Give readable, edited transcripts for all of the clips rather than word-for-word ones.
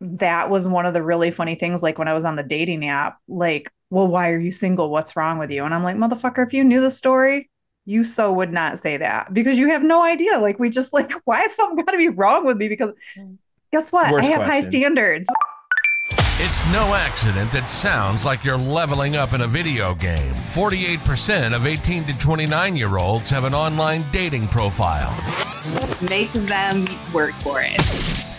that was one of the really funny things. Like when I was on the dating app, like, well, why are you single? What's wrong with you? And I'm like, motherfucker, if you knew the story, you so would not say that because you have no idea. Like, we just like, why is something got to be wrong with me? Because guess what? I Worst have high question. standards. It's no accident that sounds like you're leveling up in a video game. 48% of 18 to 29-year-olds have an online dating profile. Make them work for it.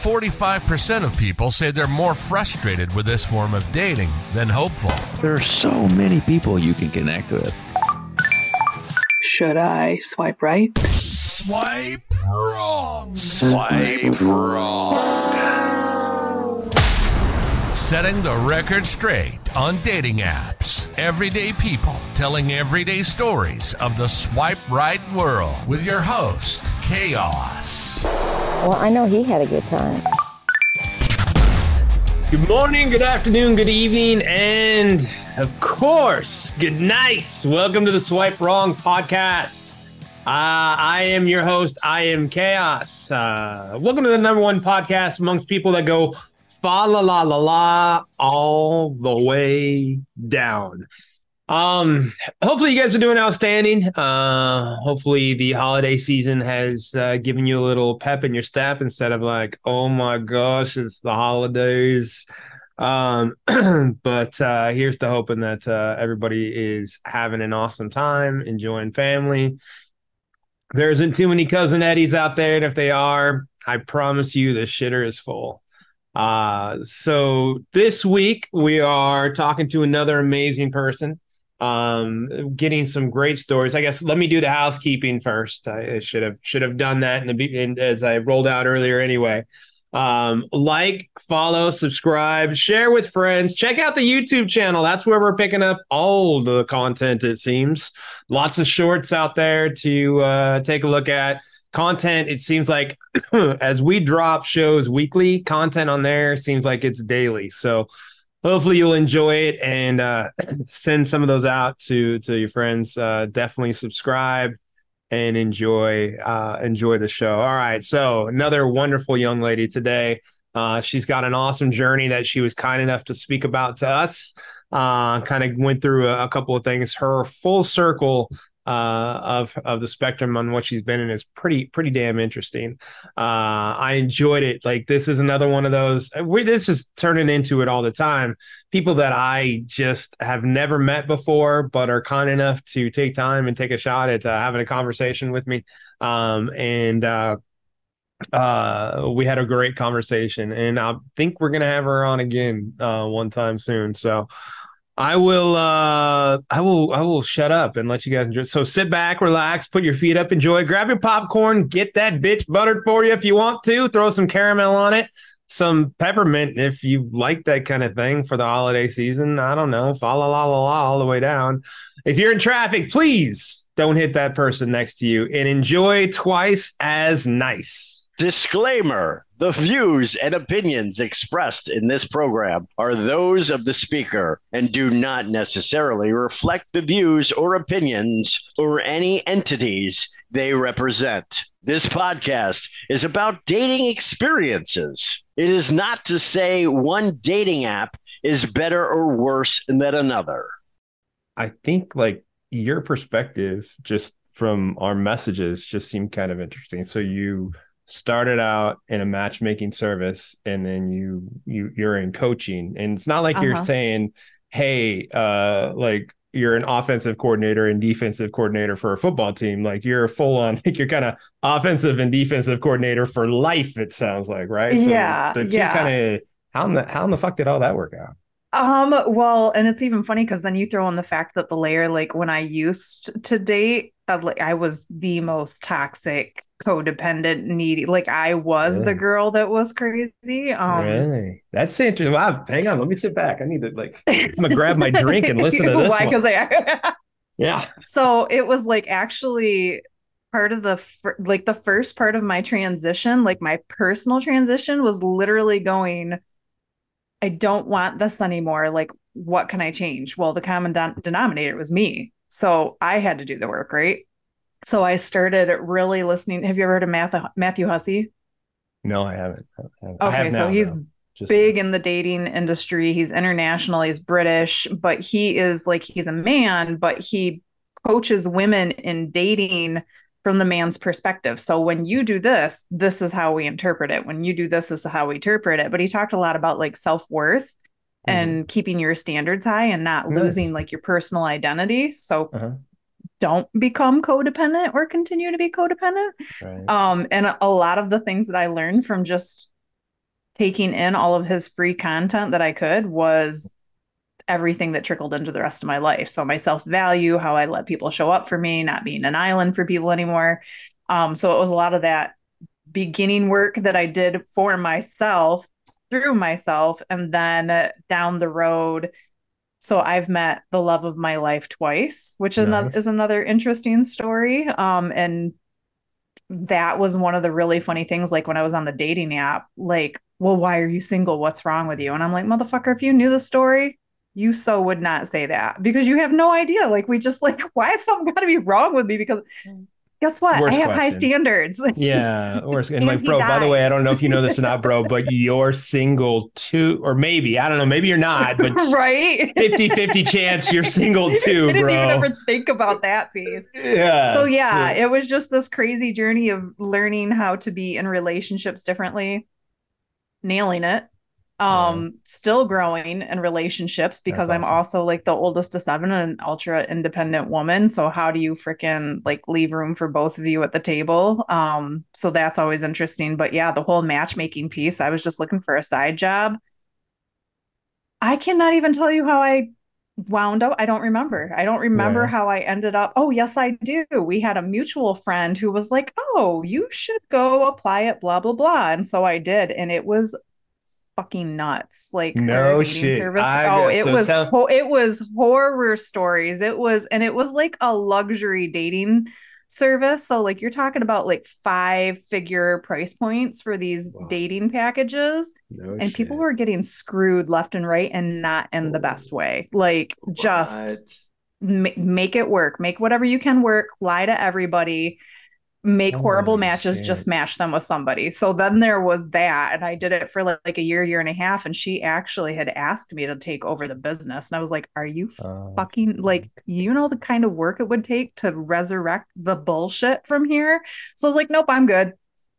45% of people say they're more frustrated with this form of dating than hopeful. There are so many people you can connect with. Should I swipe right? Swipe wrong. Swipe wrong. Setting the record straight on dating apps. Everyday people telling everyday stories of the swipe right world with your host, Koss. Well, I know he had a good time. Good morning, good afternoon, good evening, and of course, good night. Welcome to the Swipe Wrong podcast. I am your host. I am Koss. Welcome to the number one podcast amongst people that go fa la la la la all the way down. Hopefully you guys are doing outstanding. Hopefully the holiday season has given you a little pep in your step instead of like, oh my gosh, it's the holidays. But here's the hoping that everybody is having an awesome time, enjoying family. There isn't too many Cousin Eddies out there, and if they are, I promise you the shitter is full. So this week we are talking to another amazing person, getting some great stories. I guess let me do the housekeeping first. I should have done that as I rolled out earlier anyway. Like, follow, subscribe, share with friends. Check out the YouTube channel. That's where we're picking up all the content, it seems. Lots of shorts out there to take a look at. Content, it seems like as we drop shows weekly, content on there seems like it's daily. So hopefully you'll enjoy it and send some of those out to your friends. Definitely subscribe and enjoy the show. All right, so another wonderful young lady today. She's got an awesome journey that she was kind enough to speak about to us. Kind of went through a couple of things. Her full circle of the spectrum on what she's been in is pretty damn interesting. I enjoyed it. Like, this is another one of those. This is turning into it all the time. People that I just have never met before, but are kind enough to take time and take a shot at having a conversation with me. We had a great conversation, and I think we're gonna have her on again one time soon. So I will shut up and let you guys enjoy. So sit back, relax, put your feet up, enjoy, grab your popcorn, get that bitch buttered for you if you want to, throw some caramel on it, some peppermint if you like that kind of thing for the holiday season. I don't know, fa la la la la all the way down. If you're in traffic, please don't hit that person next to you and enjoy twice as nice. Disclaimer: the views and opinions expressed in this program are those of the speaker and do not necessarily reflect the views or opinions or any entities they represent. This podcast is about dating experiences. It is not to say one dating app is better or worse than another. I think like your perspective just from our messages just seemed kind of interesting. So you started out in a matchmaking service and then you're in coaching, and it's not like you're saying, hey, like you're an offensive coordinator and defensive coordinator for a football team. Like you're full on, like you're kind of offensive and defensive coordinator for life, it sounds like, right? Yeah. So the two kind of, how in the fuck did all that work out? Well, and it's even funny because then you throw in the fact that the layer, like when I used to date, I was the most toxic, codependent, needy. Like I was the girl that was crazy. Really? That's interesting. Wow, hang on, let me sit back. I need to I'm gonna grab my drink and listen to this. Why? Because yeah. So it was like actually part of the first part of my transition, like my personal transition, was literally going, I don't want this anymore. Like, what can I change? Well, the common denominator was me. So I had to do the work, right? So I started really listening. Have you ever heard of Matthew Hussey? No, I haven't. Okay, so he's Just big in the dating industry. He's international, he's British, but he is like, he's a man, but he coaches women in dating from the man's perspective. So when you do this, this is how we interpret it. When you do this is how we interpret it. But he talked a lot about like self-worth and keeping your standards high and not losing like your personal identity. So don't become codependent or continue to be codependent. Right. And a lot of the things that I learned from just taking in all of his free content that I could was everything that trickled into the rest of my life. So my self-value, how I let people show up for me, not being an island for people anymore. So it was a lot of that beginning work that I did for myself, through myself, and then down the road. So I've met the love of my life twice, which is another interesting story. And that was one of the really funny things. Like when I was on the dating app, like, well, why are you single? What's wrong with you? And I'm like, motherfucker, if you knew the story, you so would not say that because you have no idea. Like, we just like, why is something got to be wrong with me? Because guess what? Worst I have high question. standards. Yeah. Worst. And And like, he bro, by the way, I dies. don't know if you know this or not, bro, but you're single too, or maybe, I don't know, maybe you're not, but Right? 50-50 chance you're single I too, didn't even bro. ever think about that piece. Yeah. So yeah, it was just this crazy journey of learning how to be in relationships differently, nailing it. Still growing in relationships because That's I'm awesome. also like the oldest of seven and an ultra independent woman. So how do you freaking like leave room for both of you at the table? So that's always interesting. But yeah, the whole matchmaking piece, I was just looking for a side job. I cannot even tell you how I wound up. I don't remember. I don't remember Yeah. how I ended up. Oh, yes, I do. We had a mutual friend who was like, "Oh, you should go apply at blah blah blah." And so I did, and it was fucking nuts. Like their No dating shit. service. Oh, So tell. it was horror stories. It was like a luxury dating service. So like you're talking about like 5-figure price points for these Wow. dating packages. No And people shit. were getting screwed left and right and not in the best way. Like just What? make it work. Make whatever you can work. Lie to everybody, make horrible Holy matches, just shit. match them with somebody. So then there was that. And I did it for like a year and a half. And she actually had asked me to take over the business. And I was like, are you fucking like, you know, the kind of work it would take to resurrect the bullshit from here? So I was like, nope, I'm good.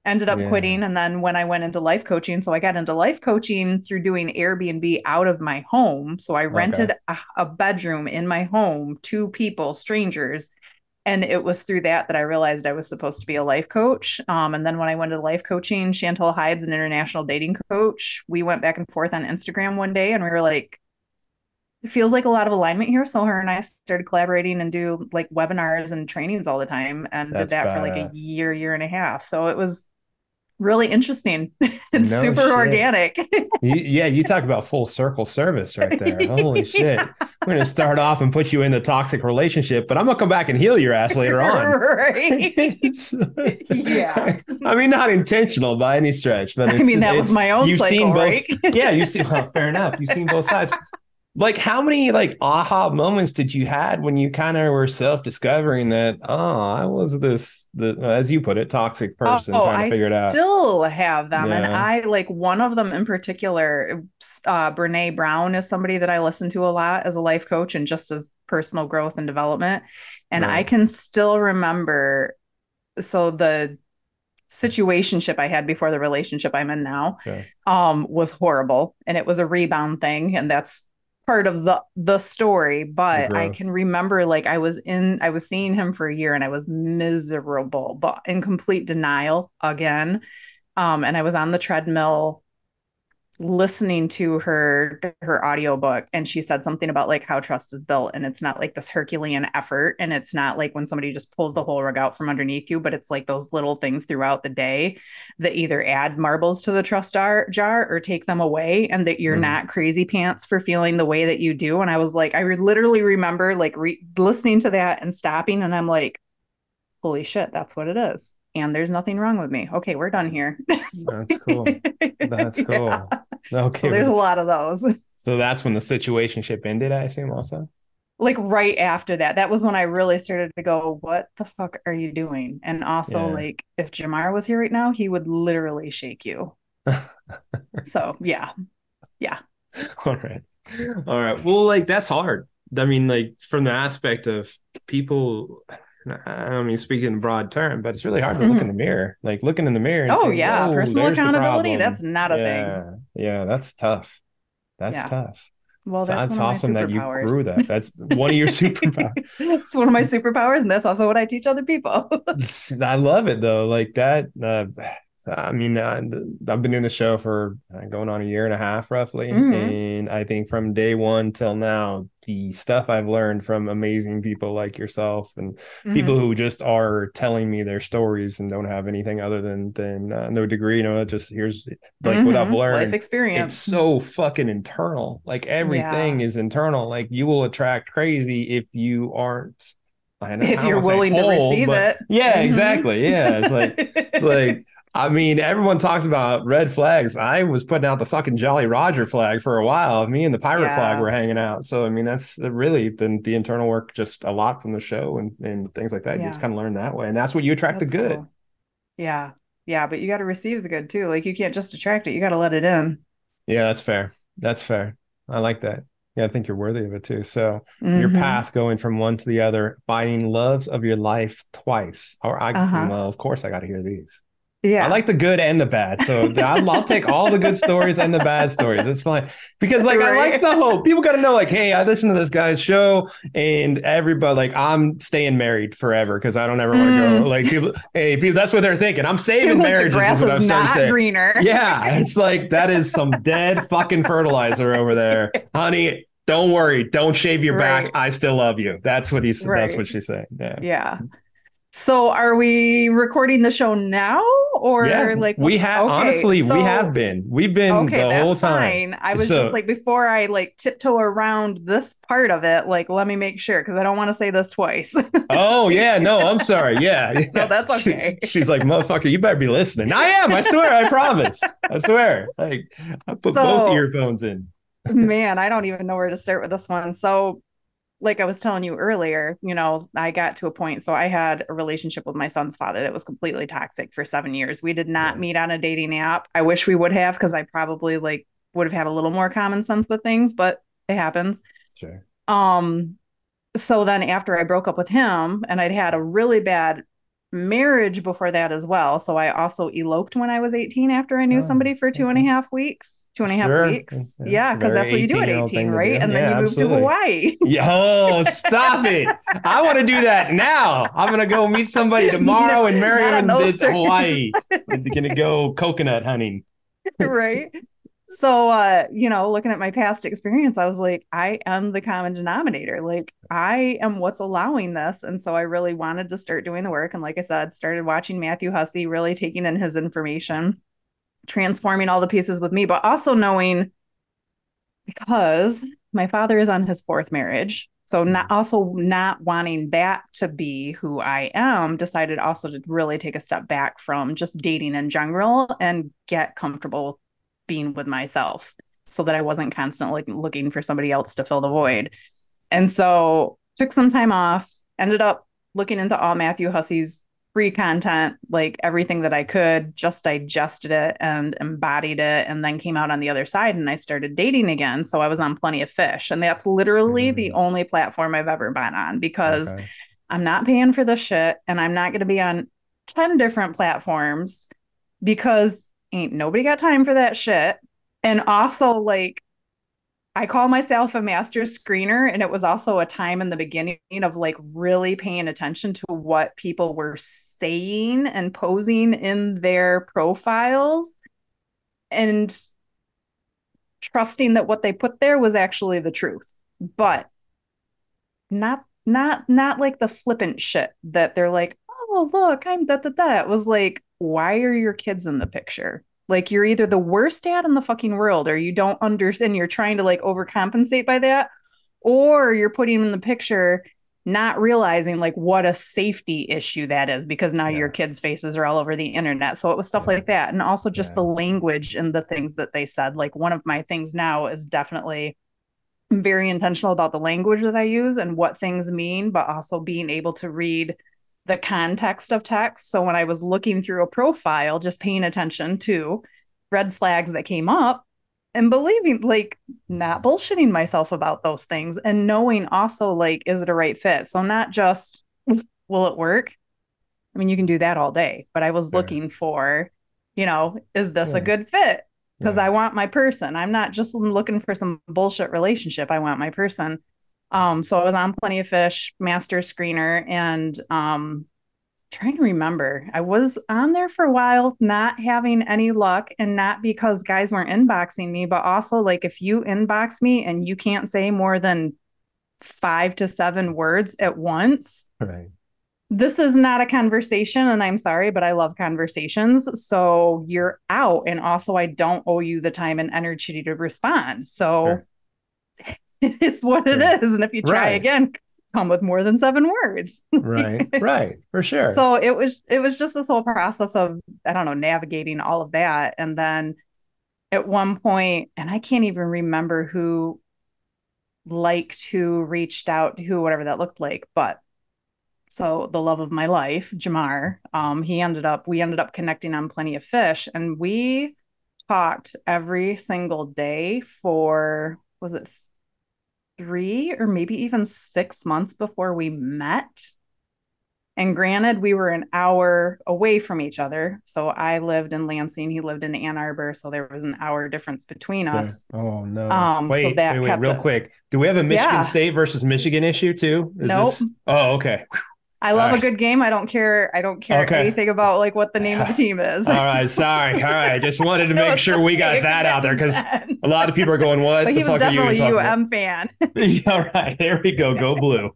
Ended up Yeah. quitting. And then when I went into life coaching, so I got into life coaching through doing Airbnb out of my home. So I Okay. rented a bedroom in my home to people, strangers, and it was through that I realized I was supposed to be a life coach. And then when I went to life coaching, Chantel Hyde's an international dating coach. We went back and forth on Instagram one day, and we were like, "It feels like a lot of alignment here." So her and I started collaborating and do like webinars and trainings all the time, and did That's that for like a badass. year and a half. So it was really interesting and No super shit. organic. Yeah, you talk about full circle service right there. Holy Yeah, shit. We're gonna start off and put you in the toxic relationship, but I'm gonna come back and heal your ass later on. right. It's- Yeah. I mean, not intentional by any stretch, but I mean, that was it's my own you've seen cycle, both. right? Yeah, you see. Well, fair enough. You've seen both sides. Like, how many like aha moments did you had when you kind of were self-discovering that, oh, I was as you put it, toxic Oh, person trying to I figure it out? still have them. And Yeah. I like one of them in particular, Brene Brown is somebody that I listen to a lot as a life coach and just as personal growth and development. And I Right. can still remember, so the situationship I had before the relationship I'm in now, Sure. was horrible. And it was a rebound thing. And that's part of the story. The But I growth. can remember like I was seeing him for a year and I was miserable, but in complete denial again. And I was on the treadmill listening to her audiobook, and she said something about like how trust is built, and it's not like this Herculean effort, and it's not like when somebody just pulls the whole rug out from underneath you, but it's like those little things throughout the day that either add marbles to the trust jar or take them away, and that you're Mhm. not crazy pants for feeling the way that you do. And I was like, literally remember like listening to that and stopping, and I'm like, holy shit, that's what it is. And there's nothing wrong with me. Okay, we're done here. That's cool. That's Yeah. cool. So Okay, there's a lot of those. so that's when the situationship ended, I assume, also. Like right after that, that was when I really started to go, what the fuck are you doing? And also, Yeah. like, if Jamar was here right now, he would literally shake you. So yeah. All right. All right. Well, like that's hard. I mean, like from the aspect of people, I don't mean speaking in broad term, but it's really hard to look in Mhm. the mirror, like looking in the mirror and Oh saying, yeah, whoa, personal there's the accountability, problem. that's not a thing. Yeah. Yeah. That's tough. That's Yeah. tough. Well, So that's it's one of my awesome that you superpowers. grew that. That's one of your superpowers. It's one of my superpowers, and that's also what I teach other people. I love it though. Like that. I mean, I've been doing the show for going on a year and a half roughly. Hmm. And I think from day one till now, the stuff I've learned from amazing people like yourself and people Hmm. who just are telling me their stories and don't have anything other than no degree, just here's like what I've Hmm. Life learned. It's experience. so fucking internal. Like everything Yeah. is internal. Like you will attract crazy if you aren't. I If don't you're want to say willing to whole, receive but it. yeah, Hmm. exactly. Yeah, it's like I mean, everyone talks about red flags. I was putting out the fucking Jolly Roger flag for a while. Me and the pirate flag Yeah. were hanging out. So I mean, that's really the internal work, just a lot from the show and things like that. You just Yeah. kind of learn that way, and that's what you attract the That's good. cool. Yeah. Yeah. But you got to receive the good too. Like you can't just attract it, you got to let it in. Yeah, that's fair. That's fair. I like that. Yeah, I think you're worthy of it too. So your Hmm. path going from one to the other, finding loves of your life twice. Uh-huh. Well, of course I got to hear these. I Yeah. like the good and the bad. So I'll take all the good stories and the bad stories. It's fine. Because like I like Right. the hope. People got to know like, hey, I listen to this guy's show and everybody like I'm staying married forever because I don't ever want to go Mm. like people, hey, people, that's what they're thinking. I'm saving Like the marriages is grass what is I'm starting to not say. greener. Yeah. It's like that is some dead fucking fertilizer over there. Honey, don't worry. Don't shave your back. Right. I still love you. That's Right. what she's saying. Yeah. Yeah. So are we recording the show now Yeah, or like we what's have okay. honestly, we have So been. We've been okay, the whole that's time. fine. I was just So, like before I like tiptoe around this part of it, like let me make sure because I don't want to say this twice. oh yeah, no, I'm sorry. Yeah, No, yeah. that's okay. She's like, motherfucker, you better be listening. I am. I swear. I promise. I swear. Like, I put both So earphones in. man, I don't even know where to start with this one. So like I was telling you earlier, I got to a point. So I had a relationship with my son's father that was completely toxic for 7 years. We did not Yeah, meet on a dating app. I wish we would have because I probably like would have had a little more common sense with things, but it happens. sure. Um, so then after I broke up with him and I'd had a really bad marriage before that as well. So I also eloped when I was 18 after I knew Oh, somebody for two and a okay. half weeks, two and a half Sure. weeks. Yeah, it's Yeah, a because very that's what you do at 18-year-old 18, thing to right? do. And then Yeah, you move to absolutely. Hawaii. Yo, stop it. I want to do that now. I'm gonna go meet somebody No, tomorrow and marry not him on in those terms. Hawaii. We're gonna go coconut hunting. Right. So looking at my past experience, I was like, I am the common denominator. Like I am what's allowing this. And so I really wanted to start doing the work. And like I said, started watching Matthew Hussey, really taking in his information, transforming all the pieces with me, but also knowing because my father is on his fourth marriage. So not wanting that to be who I am, decided also to really take a step back from just dating in general and get comfortable being with myself so that I wasn't constantly looking for somebody else to fill the void. And so took some time off, ended up looking into all Matthew Hussey's free content, like everything that I could, just digested it and embodied it, and then came out on the other side and I started dating again. So I was on Plenty of Fish. And that's literally the Mhm. only platform I've ever been on because Okay. I'm not paying for this shit and I'm not going to be on 10 different platforms because ain't nobody got time for that shit. And also, like, I call myself a master screener, and it was also a time in the beginning of like really paying attention to what people were saying and posing in their profiles and trusting that what they put there was actually the truth. But not like the flippant shit that they're like, oh look, I'm da da da. It was like, why are your kids in the picture? Like you're either the worst dad in the fucking world, or you don't understand. You're trying to like overcompensate by that, or you're putting them in the picture, not realizing like what a safety issue that is because now your Yeah. kids' faces are all over the internet. So it was stuff Yeah. like that, and also just Yeah. the language and the things that they said. Like one of my things now is definitely very intentional about the language that I use and what things mean, but also being able to read the context of text. So when I was looking through a profile, just paying attention to red flags that came up and believing, like, not bullshitting myself about those things and knowing also, like, is it a right fit? So not just, will it work? I mean, you can do that all day, but I was looking for, is this a good fit? Because I want my person. I'm not just looking for some bullshit relationship. I want my person. So I was on Plenty of Fish, master screener, and trying to remember. I was on there for a while, not having any luck, and not because guys weren't inboxing me, but also like if you inbox me and you can't say more than 5 to 7 words at once. Right. This is not a conversation, and I'm sorry, but I love conversations. So you're out. And also, I don't owe you the time and energy to respond. So it's what it is. And if you try again, come with more than 7 words. Right. For sure. So it was just this whole process of, I don't know, navigating all of that. And then at one point, and I can't even remember who liked who, reached out to who, whatever that looked like, but so the love of my life, Jamar, we ended up connecting on Plenty of Fish, and we talked every single day for, was it 3 or maybe even 6 months before we met? And granted, we were an hour away from each other. So I lived in Lansing, he lived in Ann Arbor, so there was an hour difference between us. Oh no! Wait, real kept quick. Do we have a Michigan State versus Michigan issue too? Nope. Oh, okay. I love a good game. I don't care anything about like what the name of the team is. All right, sorry. All right, just wanted to make sure we got that out there because a lot of people are going, "What but the fuck are you talking about?" He was definitely a UM fan. All right, there we go. Go blue.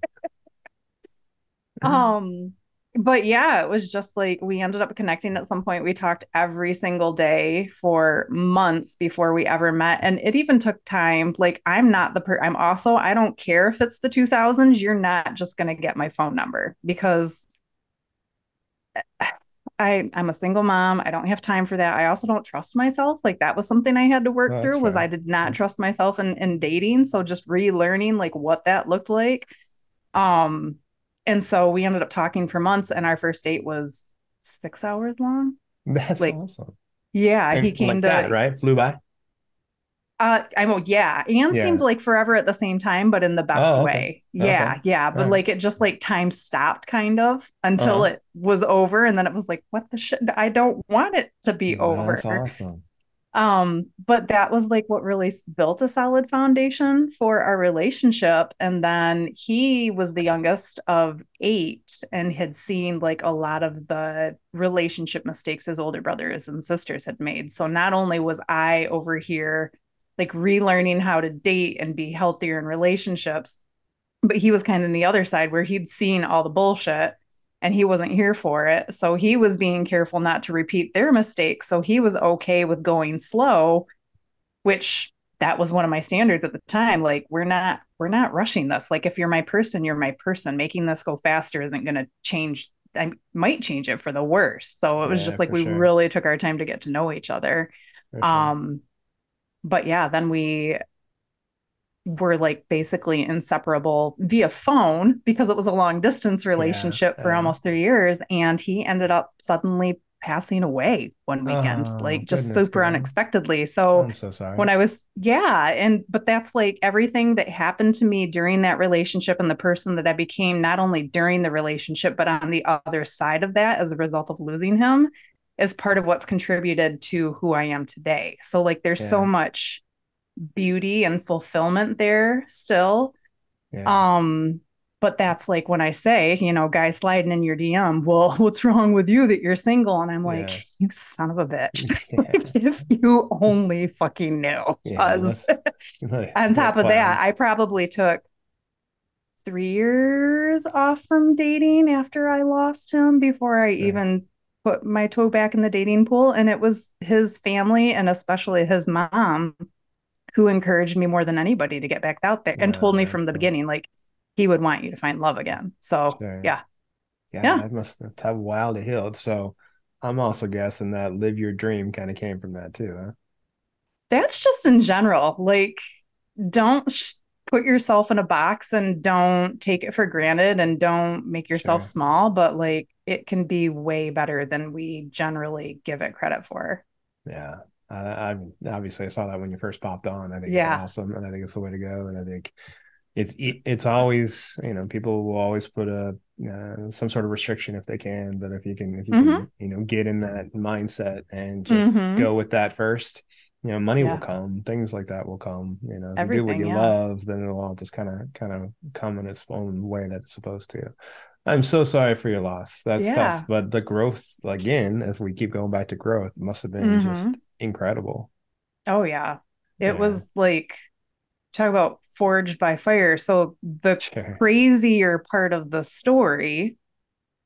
But yeah, it was just like we ended up connecting at some point. We talked every single day for months before we ever met. And it even took time. Like, I'm not I'm also, I don't care if it's the 2000s. You're not just going to get my phone number because I'm a single mom. I don't have time for that. I also don't trust myself. Like, that was something I had to work through was I did not trust myself in dating. So just relearning like what that looked like. And so we ended up talking for months, and our first date was 6 hours long. That's awesome. Yeah, and he came like to that, right? Flew by. And seemed like forever at the same time, but in the best way. Yeah. But like it just like time stopped kind of until it was over, and then it was like, what the shit? I don't want it to be over. That's awesome. But that was like what really built a solid foundation for our relationship. And then he was the youngest of 8 and had seen like a lot of the relationship mistakes his older brothers and sisters had made. So not only was I over here like relearning how to date and be healthier in relationships, but he was kind of on the other side where he'd seen all the bullshit and he wasn't here for it. So he was being careful not to repeat their mistakes. So he was okay with going slow, which that was one of my standards at the time. Like, we're not rushing this. Like, if you're my person, you're my person. Making this go faster isn't going to change. I might change it for the worse. So it was just like, we really took our time to get to know each other. But yeah, then we were like basically inseparable via phone because it was a long distance relationship for almost 3 years. And he ended up suddenly passing away one weekend, like just super unexpectedly. So I'm so sorry. When I was, but that's like everything that happened to me during that relationship and the person that I became, not only during the relationship, but on the other side of that as a result of losing him is part of what's contributed to who I am today. So like, there's so much beauty and fulfillment there still. But that's like when I say, guy sliding in your DM, well, what's wrong with you that you're single? And I'm like, you son of a bitch. Like, if you only fucking knew. On top of that, I probably took 3 years off from dating after I lost him before I even put my toe back in the dating pool. And it was his family and especially his mom who encouraged me more than anybody to get back out there and told me from the beginning, like, he would want you to find love again. So, that must have took a while to heal. So I'm also guessing that live your dream kind of came from that too, huh? That's just in general. Like, don't put yourself in a box and don't take it for granted and don't make yourself small, but like, it can be way better than we generally give it credit for. Yeah. I obviously I saw that when you first popped on. I think it's Yeah. awesome, and I think it's the way to go. And I think it's always, people will always put a some sort of restriction if they can, but if you Mm-hmm. can get in that mindset and just Mm-hmm. go with that first, money will Yeah. come, things like that will come. If you do what Everything. you Yeah. love, then it'll all just kind of come in its own way that it's supposed to. I'm so sorry for your loss. That's tough, Yeah. but the growth, again, if we keep going back to growth, must have been just Mm-hmm. incredible. Oh yeah. It Yeah, was like, talk about forged by fire. So the sure. crazier part of the story,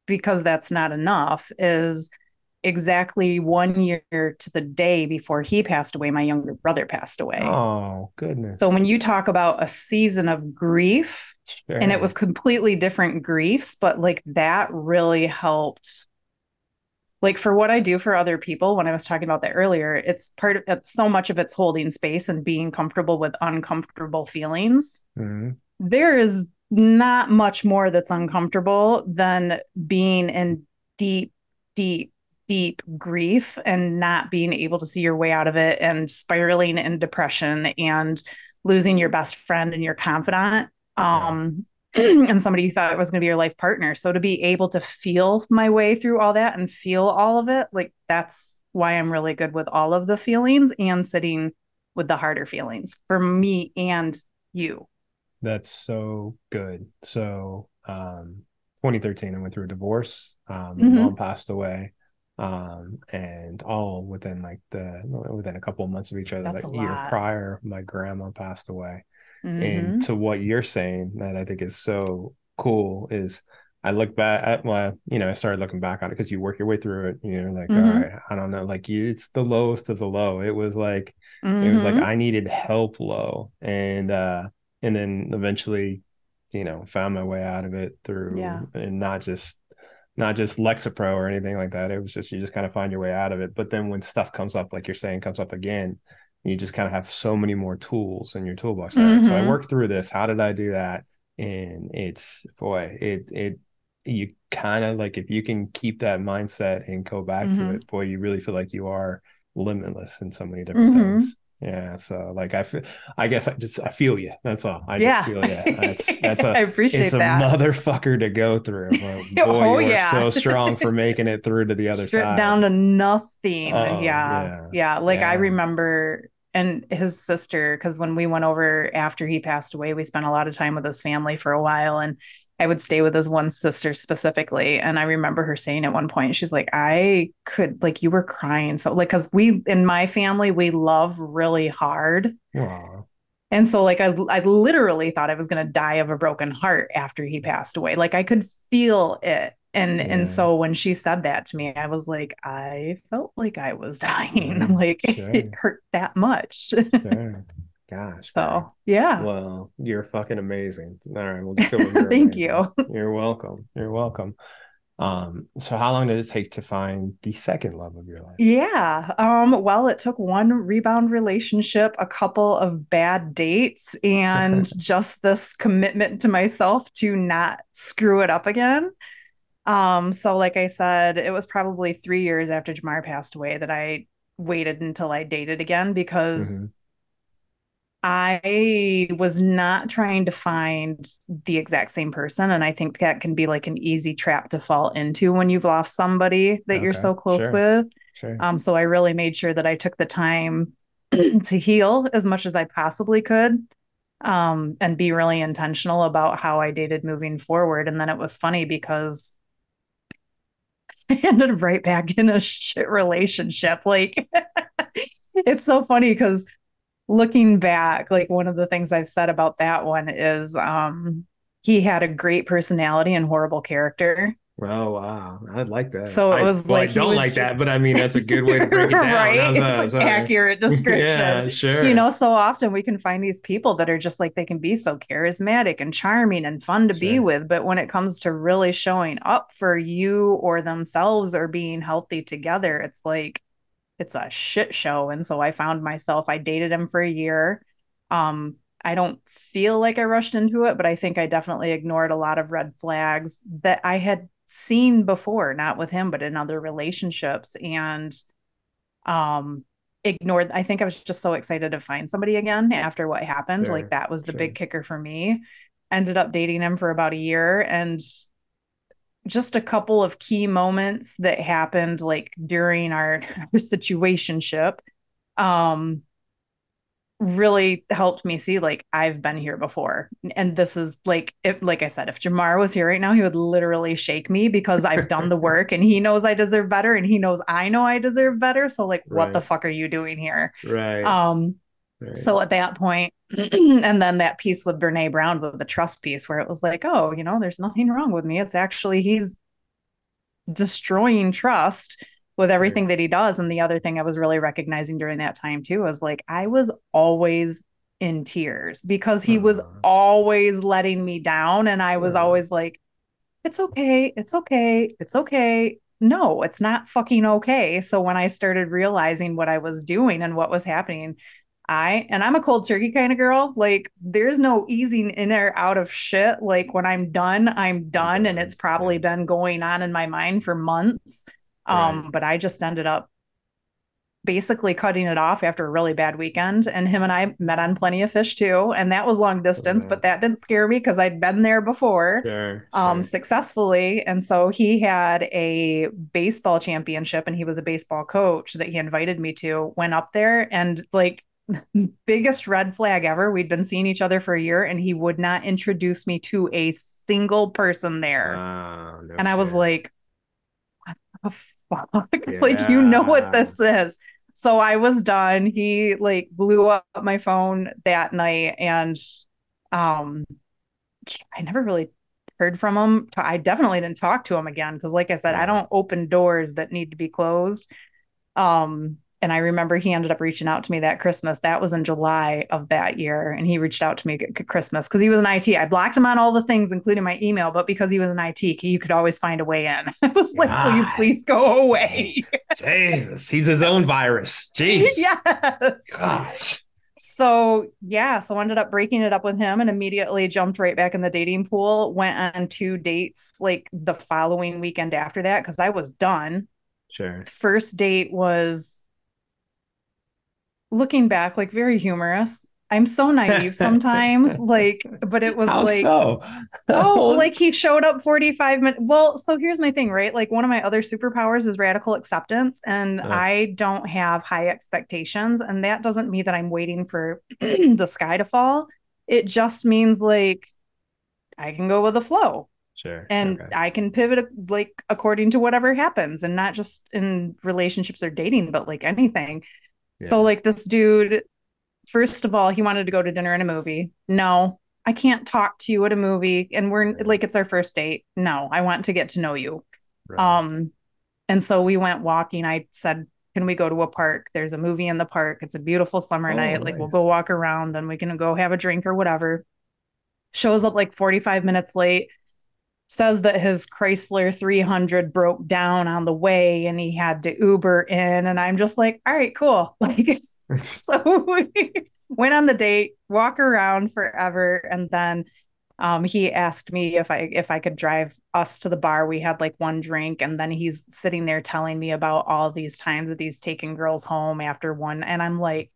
because that's not enough, is exactly 1 year to the day before he passed away, my younger brother passed away. Oh, So goodness. when you talk about a season of grief, and it was Sure. completely different griefs, but like that really helped. Like for what I do for other people, when I was talking about that earlier, it's part of it's so much of it's holding space and being comfortable with uncomfortable feelings. Mhm. There is not much more that's uncomfortable than being in deep, deep, deep grief and not being able to see your way out of it and spiraling in depression and losing your best friend and your confidant. Yeah. And somebody you thought was going to be your life partner. So to be able to feel my way through all that and feel all of it, like that's why I'm really good with all of the feelings and sitting with the harder feelings for me and you. That's so good. So, 2013, I went through a divorce. My Mm-hmm. mom passed away. And all within a couple of months of each other, That's a that year lot. prior, my grandma passed away. And Mm-hmm. to what you're saying, that I think is so cool, is I look back at, well, I started looking back on it because you work your way through it. You're like, all Mm-hmm. right, I don't know, like it's the lowest of the low. It was like Mm-hmm. I needed help low, and then eventually, found my way out of it Yeah. through, and not just Lexapro or anything like that. It was just, you just kind of find your way out of it. But then when stuff comes up, like you're saying, comes up again, you just kind of have so many more tools in your toolbox. All right, so I Mm-hmm. worked through this. How did I do that? And it's, boy, you kind of like, if you can keep that mindset and go back to Mm-hmm. it, boy, you really feel like you are limitless in so many different Mm-hmm. things. Yeah, so like I guess I feel you. That's all. I just Yeah. feel you. That's I it's appreciate a that. motherfucker to go through. But boy, Oh you are yeah. so strong for making it through to the other Stripped down side. to nothing. Oh Yeah. yeah, Yeah. Like I yeah. remember, and his sister, because when we went over after he passed away, we spent a lot of time with his family for a while. And I would stay with his one sister specifically. And I remember her saying at one point, she's like, I could, like, you were crying. So, like, because we, in my family, we love really hard. Aw, And so, like, I literally thought I was going to die of a broken heart after he passed away. Like, I could feel it. And yeah, so when she said that to me, I was like, I felt like I was dying. yeah. Like, it Sure, hurt that much. sure. Gosh, dang. So, yeah. Well, you're fucking amazing. All right, we'll just go with you're Thank amazing. you. You're welcome. You're welcome. So how long did it take to find the second love of your life? Yeah. Well, it took one rebound relationship, a couple of bad dates, and just this commitment to myself to not screw it up again. So like I said, it was probably 3 years after Jamar passed away that I waited until I dated again because Hmm. I was not trying to find the exact same person. And I think that can be like an easy trap to fall into when you've lost somebody that you're Okay, so close sure, with. sure. So I really made sure that I took the time to heal as much as I possibly could, and be really intentional about how I dated moving forward. And then it was funny because I ended right back in a shit relationship. Like, it's so funny because looking back, like one of the things I've said about that one is he had a great personality and horrible character. Oh wow, I like that. So it I was well, I like he don't was like just that, but I mean that's a good way to break it down. right. How's It's that? an Sorry. accurate description. Yeah, sure, So often we can find these people that are just like they can be so charismatic and charming and fun to be sure. with. But when it comes to really showing up for you or themselves or being healthy together, it's like it's a shit show. And so I found myself, I dated him for a year. I don't feel like I rushed into it, but I think I definitely ignored a lot of red flags that I had seen before, not with him, but in other relationships. And um, ignored. I think I was just so excited to find somebody again after what happened. Like Sure. that was the Sure. big kicker for me. Ended up dating him for about a year, and just a couple of key moments that happened like during our situationship um really helped me see like I've been here before. And this is like, if like I said, if Jamar was here right now, he would literally shake me because I've done the work and he knows I deserve better and he knows I know I deserve better. So like what the Right. fuck are you doing here? Right. Um Right. so at that point, and then that piece with Brene Brown with the trust piece where it was like, oh, there's nothing wrong with me. It's actually he's destroying trust with Right. everything that he does. And the other thing I was really recognizing during that time too was like I was always in tears because he was Uh, always letting me down. And I was uh, always like, it's okay, it's okay, it's okay. No, it's not fucking okay. So when I started realizing what I was doing and what was happening, I'm a cold turkey kind of girl. Like there's no easing in or out of shit. Like when I'm done, I'm I'm done. And done. it's probably Yeah. been going on in my mind for months. Right. But I just ended up basically cutting it off after a really bad weekend. And him and I met on Plenty of Fish too. And that was long distance, but that didn't scare me because I'd been there before Sure. Sure. successfully. And so he had a baseball championship and he was a baseball coach that he invited me to, went up there and like biggest red flag ever. We'd been seeing each other for a year and he would not introduce me to a single person there. Oh, no And I was shit. like, the fuck? Like, what Yeah. this is. So I was done. He like blew up my phone that night and um I never really heard from him. I definitely didn't talk to him again because like I said, I Right. don't open doors that need to be closed. And I remember he ended up reaching out to me that Christmas. That was in July of that year. And he reached out to me at Christmas because he was in IT. I blocked him on all the things, including my email, but because he was in IT, you could always find a way in. I was like, will you God. please go Dang. away? Jesus. He's his own virus. Jeez. Yes. Gosh. So yeah, so ended up breaking it up with him and immediately jumped right back in the dating pool. Went on 2 dates like the following weekend after that because I was done. Sure. First date was, looking back, like very humorous. I'm so naive sometimes, like, but it was How like, so? oh, Well, like he showed up 45 minutes. Well, so here's my thing, right? Like one of my other superpowers is radical acceptance, and uh, I don't have high expectations. And that doesn't mean that I'm waiting for the sky to fall. It just means like I can go with the flow sure. and Okay. I can pivot like according to whatever happens, and not just in relationships or dating, but like anything. So, Yeah. like, this dude, first of all, he wanted to go to dinner and a movie. No, I can't talk to you at a movie. And we're Right. like, it's our first date. No, I want to get to know you. Right. Um, and so we went walking. I said, can we go to a park? There's a movie in the park. It's a beautiful summer Oh, night. Like, we'll go nice. walk around, then we can go have a drink or whatever. Shows up like 45 minutes late, says that his Chrysler 300 broke down on the way and he had to Uber in. And I'm just like, all right, cool. Like, so we went on the date, walk around forever. And then he asked me if I could drive us to the bar. We had like one drink, and then he's sitting there telling me about all these times that he's taken girls home after one. And I'm like,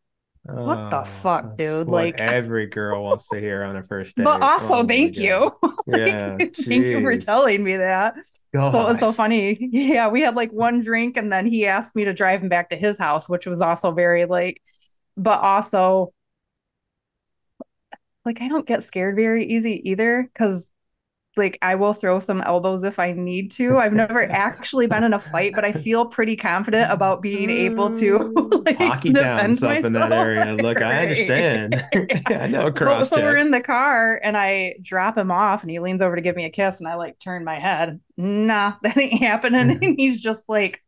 what the Oh, fuck, that's dude? what Like, every girl wants to hear on a first but date. also Oh my thank God. you. Like, Yeah. thank you for Jeez. telling me that. So it was so Gosh. funny. Yeah, we had like one drink and then he asked me to drive him back to his house, which was also very like, but also like I don't get scared very easy either because like I will throw some elbows if I need to. I've never actually been in a fight, but I feel pretty confident about being able to like Hockey defend town's up in that myself. area. Look, I Right. understand. I know a Well, cross so we're check. in the car and I drop him off and he leans over to give me a kiss and I like turn my head. Nah, that ain't happening. And he's just like,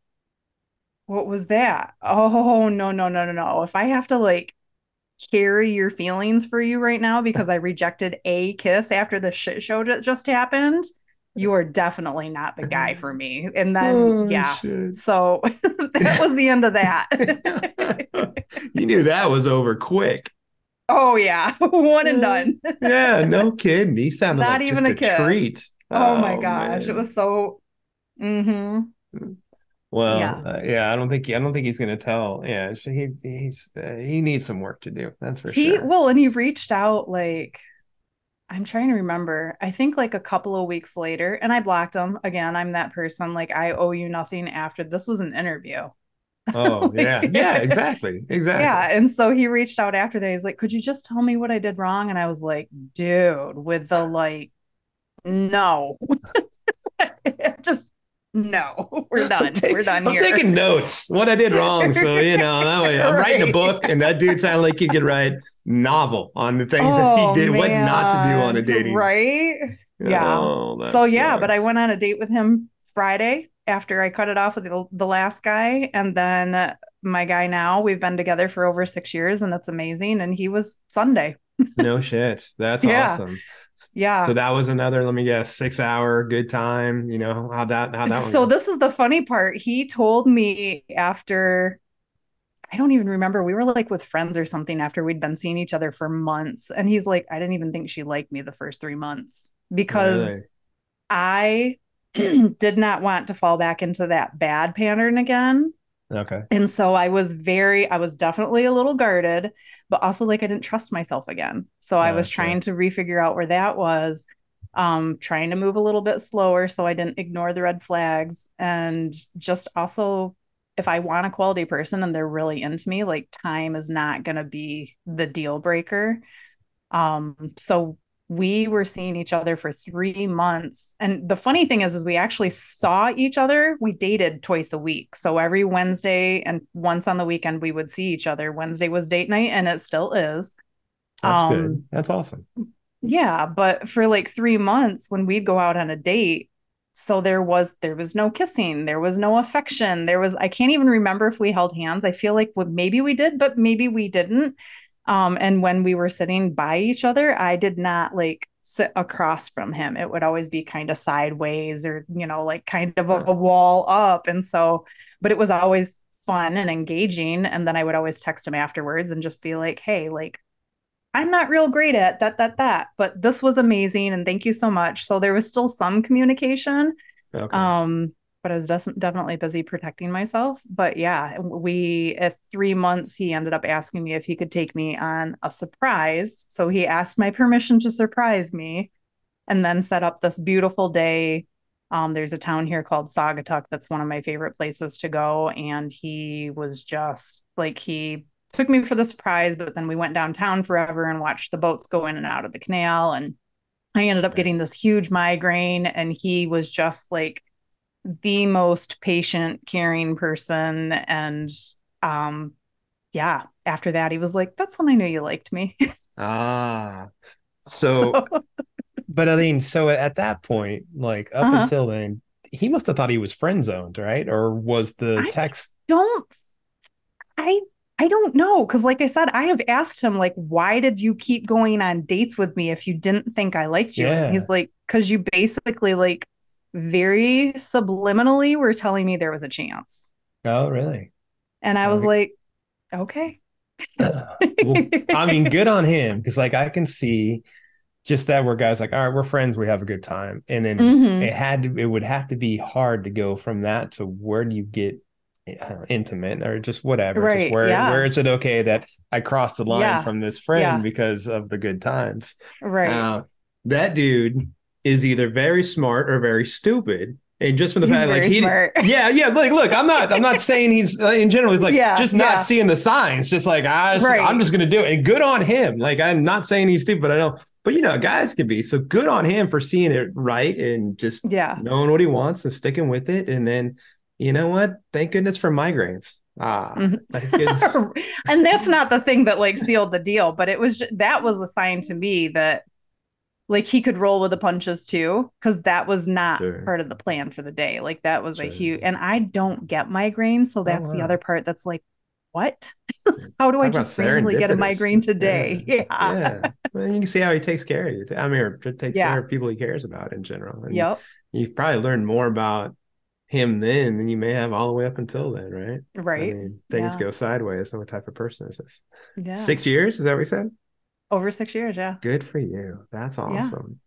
what was that? Oh, no, no, no, no, no. If I have to like carry your feelings for you right now because I rejected a kiss after the shit show that just happened, you are definitely not the guy for me. And then, Oh yeah. shit. So that was the end of that. You knew that was over quick. Oh, yeah. One and Uh, done. yeah, no kidding. He sounded Not like even just a a kiss. treat. Oh my Oh gosh. It man. was so, mm-hmm. Well, Yeah. I don't think he's gonna tell. Yeah, he needs some work to do. That's for He, sure. well, and he reached out like, I'm trying to remember. I think like a couple of weeks later, and I blocked him. Again, I'm that person. Like, I owe you nothing after this was an interview. Oh Like, yeah, yeah, exactly, exactly. yeah. And so he reached out after that. He's like, could you just tell me what I did wrong? And I was like, dude, with the like, no, just no, we're done. We're done I'm here. taking notes. What I did wrong, so that way I'm writing a Right. book, and that dude sounded like he could write novel on the things that he Oh did, what not to do on a man, dating. right? Yeah. Oh, that So yeah, but I sucks. went on a date with him Friday after I cut it off with the last guy, and then my guy now, we've been together for over 6 years, and it's amazing. And he was Sunday. No shit. That's Yeah, awesome. So yeah. that was another, let me guess, 6 hour good time. How'd that one So go? this is the funny part. He told me after, I don't even remember. We were like with friends or something after we'd been seeing each other for months. And he's like, I didn't even think she liked me the first 3 months because Really? I did not want to fall back into that bad pattern again. Okay. And so I was definitely a little guarded, but also like I didn't trust myself again. So I was trying Sure. to refigure out where that was, trying to move a little bit slower so I didn't ignore the red flags. And just also, if I want a quality person and they're really into me, like time is not going to be the deal breaker. So we were seeing each other for 3 months. And the funny thing is we actually saw each other. We dated twice a week. So every Wednesday and once on the weekend, we would see each other. Wednesday was date night, and it still is. That's good. Um, That's awesome. yeah, but for like 3 months when we'd go out on a date, so there was no kissing, there was no affection, I can't even remember if we held hands. I feel like maybe we did, but maybe we didn't. And when we were sitting by each other, I did not like sit across from him. It would always be kind of sideways or, like kind of Huh. a wall up. And so, but it was always fun and engaging. And then I would always text him afterwards and just be like, hey, like, I'm not real great at that, but this was amazing. And thank you so much. So there was still some communication. Okay. Um, but I was definitely busy protecting myself. But yeah, at 3 months, he ended up asking me if he could take me on a surprise. So he asked my permission to surprise me and then set up this beautiful day. There's a town here called Saugatuck that's one of my favorite places to go. And he was just like, he took me for the surprise, but then we went downtown forever and watched the boats go in and out of the canal. And I ended up Right. getting this huge migraine. And he was just like the most patient, caring person. And um, yeah, after that, he was like, that's when I knew you liked me. Ah. So, So, but I mean, so at that point, like up uh-huh. until then, he must have thought he was friend zoned, right? Or was the I text? don't I I don't know because like I said, I have asked him like, why did you keep going on dates with me if you didn't think I liked you? And Yeah. he's like, because you basically like very subliminally were telling me there was a chance. Oh, really? And I So, was like, okay. well, I mean, good on him because like I can see just that where guys like, all right, we're friends, we have a good time, and then Hmm. it would have to be hard to go from that to where do you get intimate or just whatever, just Right. where Yeah. is it okay that I crossed the line Yeah. from this friend Yeah. because of the good times? Right. Uh, that dude is either very smart or very stupid. And just from the He's fact, like very he, smart. yeah, yeah. Look, I'm not saying he's in general. He's like Yeah. just not Yeah. seeing the signs. Just like I'm Right. just gonna do it, and good on him. Like I'm not saying he's stupid, but I don't. But guys can be so good on him for seeing it right and just Yeah. knowing what he wants and sticking with it. And then you know what? Thank goodness for migraines. Mhm. Thank goodness. And that's not the thing that like sealed the deal, but that was a sign to me that like he could roll with the punches too, because that was not Sure, part of the plan for the day. Like that was a sure. huge, and I don't get migraines, so Oh that's the other wow. part that's like, what? How do I Talk about just randomly get a serendipitous. migraine Yeah. today? Yeah. Yeah. Well, you can see how he takes care of you. I mean, or takes care Yeah. of people he cares about in general. And Yep. you probably learned more about him then than you may have all the way up until then, right? I Right. mean, things Yeah. go sideways. So what type of person is this? Yeah. 6 years? Is that what we said? Over 6 years. Yeah. Good for you. That's Yeah. awesome.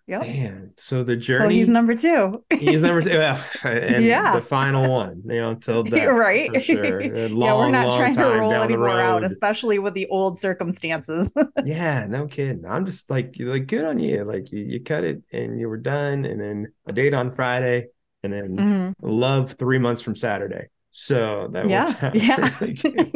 Yep. Man, so the So he's journey, number two. he's number two, yeah, and the Yeah. final one, till death, Right. for sure. A Yeah, we're long, not long trying to time roll down any the more out, road. especially with the old circumstances. Yeah, no kidding. I'm just like good on you. Like you cut it and you were done, and then a date on Friday, and then Mhm. love 3 months from Saturday. So that Yeah. worked out Yeah. really good.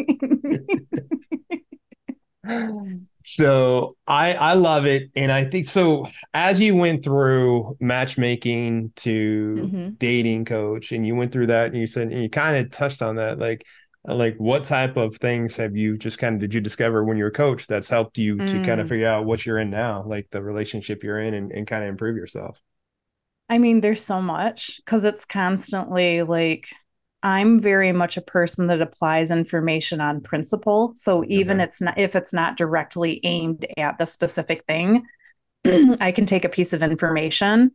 So I love it. And I think so as you went through matchmaking to hmm dating coach and you went through that and you said and you kind of touched on that, like what type of things have you just kind of did you discover when you were a coach that's helped you to kind of Mm. figure out what you're in now, like the relationship you're in and kind of improve yourself? I mean, there's so much because it's constantly like I'm very much a person that applies information on principle. So even Okay. it's not if it's not directly aimed at the specific thing, I can take a piece of information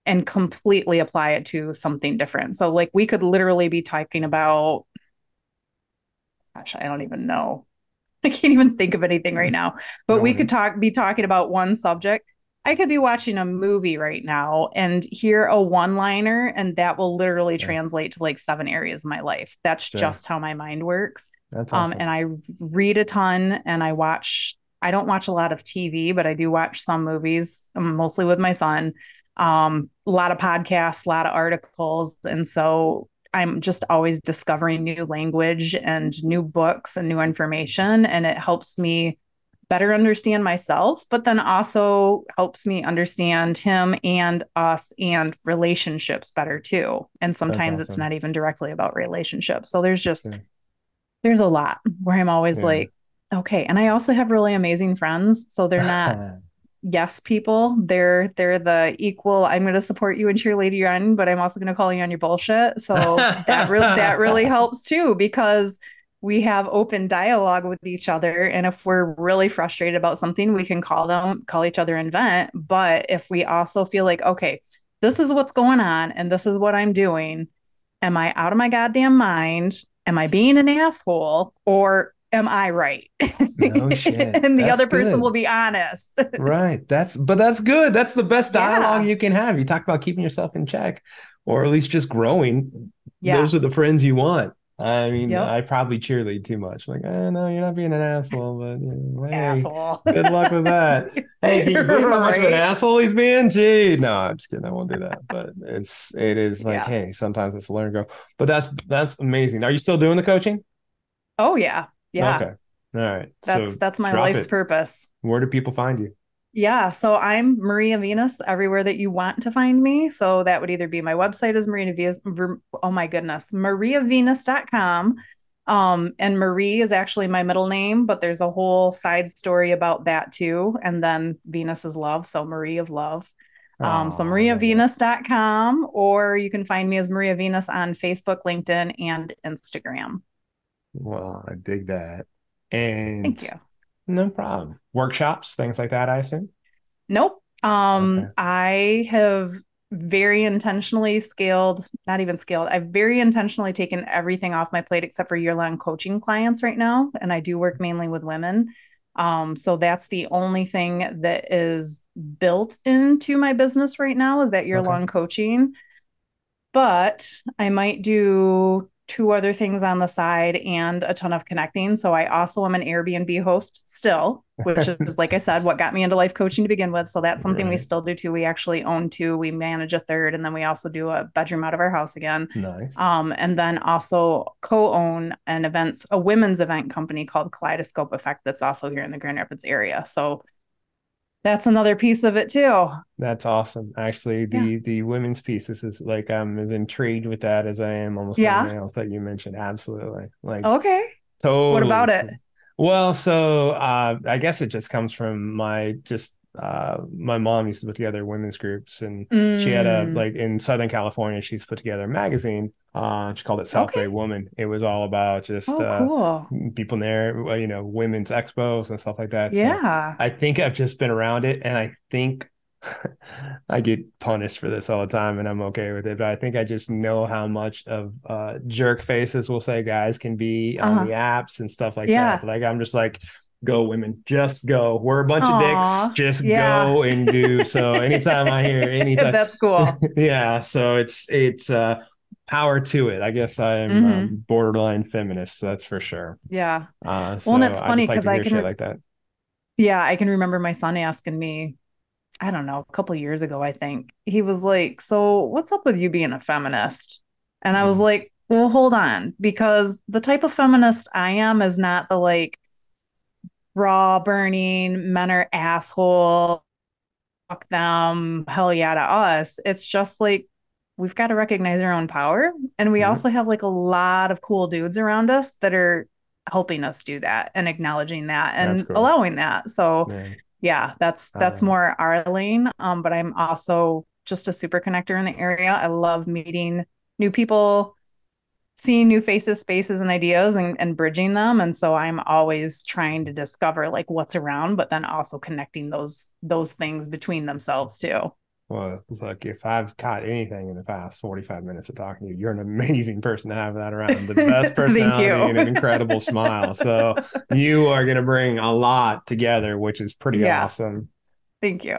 and completely apply it to something different. So like we could literally be talking about, gosh, I don't even know. I can't even think of anything right now. But No we could worries. be talking about one subject. I could be watching a movie right now and hear a one-liner, and that will literally Yeah, translate to like 7 areas of my life. That's sure. just how my mind works. That's awesome. And I read a ton and I watch, I don't watch a lot of TV, but I do watch some movies, mostly with my son. A lot of podcasts, a lot of articles. And so I'm just always discovering new language and new books and new information. And it helps me better understand myself, but then also helps me understand him and us and relationships better too. And That's sometimes it's awesome. not even directly about relationships. So Yeah. there's a lot where I'm always Yeah. like, okay. And I also have really amazing friends. So they're not yes people. They're the equal, I'm going to support you and cheerlead you on, but I'm also going to call you on your bullshit. So that really helps too, because we have open dialogue with each other. And if we're really frustrated about something, we can call each other and vent. But if we also feel like, okay, this is what's going on and this is what I'm doing, am I out of my goddamn mind? Am I being an asshole? Or am I right? No shit. And the That's other person will good. be honest. Right. That's good. That's the best dialogue Yeah. you can have. You talk about keeping yourself in check or at least just growing. Yeah. Those are the friends you want. I mean, Yep. I probably cheerlead too much. Like, no, you're not being an asshole, but hey, Asshole. good luck with that. Hey, can you believe how much of an Right. asshole he's being? Gee, no, I'm just kidding. I won't do that. But it is like, Yeah. hey, sometimes it's learn and go. But that's amazing. Are you still doing the coaching? Oh yeah. Yeah. Okay. All right. That's So that's my drop life's it. purpose. Where do people find you? Yeah, so I'm Maria Venus everywhere that you want to find me. So that would either be my website is Maria Venus, oh my goodness, mariavenus.com. And Marie is actually my middle name, but there's a whole side story about that too. And then Venus is love, so Marie of love. Oh, So I love that. mariavenus.com, or you can find me as Maria Venus on Facebook, LinkedIn, and Instagram. Well, I dig that. Thank And you. no problem. Workshops, things like that, I assume. Nope. Okay. I have very intentionally scaled, not even scaled, I've very intentionally taken everything off my plate except for year-long coaching clients right now. And I do work mainly with women. So that's the only thing that is built into my business right now is that Okay. year-long coaching. But I might do two other things on the side and a ton of connecting. So I also am an Airbnb host still, which is, like I said, what got me into life coaching to begin with. So that's something we Right. still do too. We actually own two, we manage a third, and then we also do a bedroom out of our house again. Nice. And then also co-own a women's event company called Kaleidoscope Effect that's also here in the Grand Rapids area. So that's another piece of it too. That's awesome. Actually, Yeah. the women's piece, this is like I'm as intrigued with that as I am almost Yeah. anything else that you mentioned. Absolutely. Like Okay. What totally. about it? Well, so I guess it just comes from my mom used to put together women's groups and she had a Mm, like in Southern California, she's put together a magazine. She called it South okay. Bay Woman. It was all about just Oh, cool. people there, women's expos and stuff like that. So Yeah. I think I've just been around it and I think I get punished for this all the time and I'm okay with it. But I think I just know how much of jerk faces we'll say guys can be on the Uh-huh. apps and stuff like that. Yeah. Like I'm just like go women, just go. We're a bunch of dicks, Aw, just yeah. go and do. So anytime I hear anytime, That's cool. yeah. So it's power to it. I guess I am Hmm. borderline feminist, that's for sure. Yeah. Well, and So it's I funny just like because to hear shit like that. yeah, I can remember my son asking me, I don't know, a couple of years ago, I think. He was like, "So, what's up with you being a feminist?" And I was Mm, like, "Well, hold on, because the type of feminist I am is not the like raw burning, men are asshole, fuck them, hell yeah to us. It's just like we've got to recognize our own power. And we mhm. also have like a lot of cool dudes around us that are helping us do that and acknowledging that That's and cool. allowing that. So Yeah. yeah, that's Uh, more our lane. But I'm also just a super connector in the area. I love meeting new people, seeing new faces, spaces, and ideas and bridging them. And so I'm always trying to discover like what's around, but then also connecting those things between themselves too. well, look, if I've caught anything in the past 45 minutes of talking to you, you're an amazing person to have that around. The best Thank personality you. and an incredible smile. So you are going to bring a lot together, which is pretty Yeah, awesome. thank you.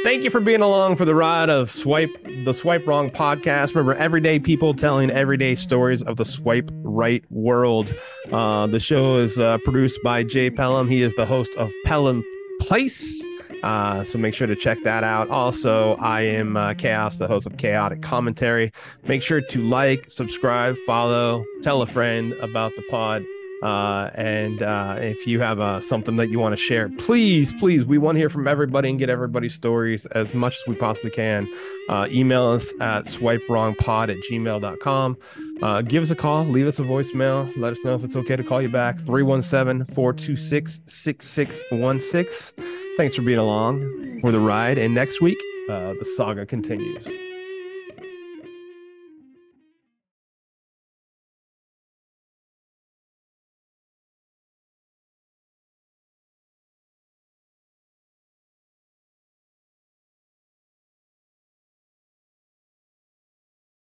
Thank you for being along for the ride of the Swipe Wrong podcast. Remember, everyday people telling everyday stories of the swipe right world. The show is produced by Jay Pelham. He is the host of Pelham Place. So make sure to check that out. Also, I am Chaos, the host of Chaotic Commentary. Make sure to like, subscribe, follow, tell a friend about the pod. And if you have something that you want to share, please, we want to hear from everybody and get everybody's stories as much as we possibly can. Email us at swipewrongpod@gmail.com. Give us a call, leave us a voicemail. Let us know if it's okay to call you back. 317-426-6616. Thanks for being along for the ride. And next week, the saga continues.